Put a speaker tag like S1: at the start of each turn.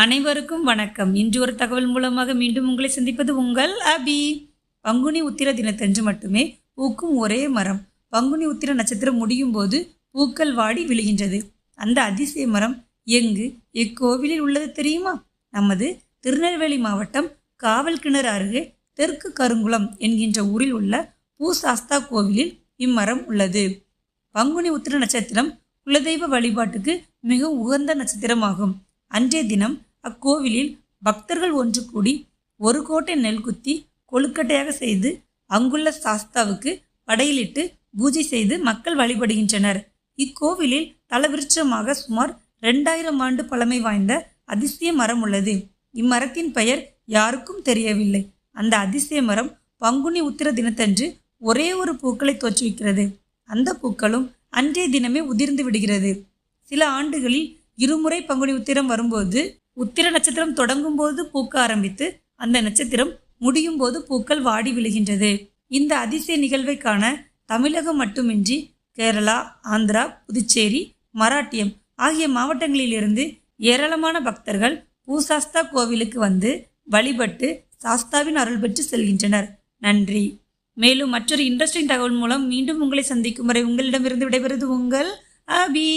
S1: அனைவருக்கும் வணக்கம். இன்று ஒரு தகவல் மூலமாக மீண்டும் உங்களை சந்திப்பது உங்கள் அபி. பங்குனி உத்திர தினத்தன்று மட்டுமே பூக்கும் ஒரே மரம். பங்குனி உத்திர நட்சத்திரம் முடியும் போது பூக்கள் வாடி விழுகின்றது. அந்த அதிசய மரம் எங்கு இக்கோவிலில் உள்ளது தெரியுமா? நமது திருநெல்வேலி மாவட்டம் காவல் கிணறு அருகே தெற்கு கருங்குளம் என்கின்ற ஊரில் உள்ள பூசாஸ்தா கோவிலில் இம்மரம் உள்ளது. பங்குனி உத்திர நட்சத்திரம் குலதெய்வ வழிபாட்டுக்கு மிக உகந்த நட்சத்திரமாகும். அன்றைய தினம் அக்கோவிலில் பக்தர்கள் ஒன்று கூடி ஒரு கோட்டை நெல் குத்தி கொழுக்கட்டையாக செய்து அங்குள்ள சாஸ்தாவுக்கு படையிலிட்டு பூஜை செய்து மக்கள் வழிபடுகின்றனர். இக்கோவிலில் தலவிருட்சமாக சுமார் 2000 ஆண்டு பழமை வாய்ந்த அதிசய மரம் உள்ளது. இம்மரத்தின் பெயர் யாருக்கும் தெரியவில்லை. அந்த அதிசய மரம் பங்குனி உத்திர தினத்தன்று ஒரே ஒரு பூக்களை தோற்றுவிக்கிறது. அந்த பூக்களும் அன்றைய தினமே உதிர்ந்து விடுகிறது. சில ஆண்டுகளில் இருமுறை பங்குனி உத்திரம் வரும்போது உத்திர நட்சத்திரம் தொடங்கும் போது பூக்க ஆரம்பித்து அந்த நட்சத்திரம் முடியும் போது பூக்கள் வாடி விழுகின்றது. இந்த அதிசய நிகழ்வை காண தமிழகம் மட்டுமின்றி கேரளா, ஆந்திரா, புதுச்சேரி, மராட்டியம் ஆகிய மாவட்டங்களிலிருந்து ஏராளமான பக்தர்கள் பூசாஸ்தா கோவிலுக்கு வந்து வழிபட்டு சாஸ்தாவின் அருள் பெற்று செல்கின்றனர். நன்றி. மேலும் மற்றொரு இன்ட்ரெஸ்டிங் தகவல் மூலம் மீண்டும் உங்களை சந்திக்கும் வரை உங்களிடமிருந்து விடைபெறுவது உங்கள் அபி.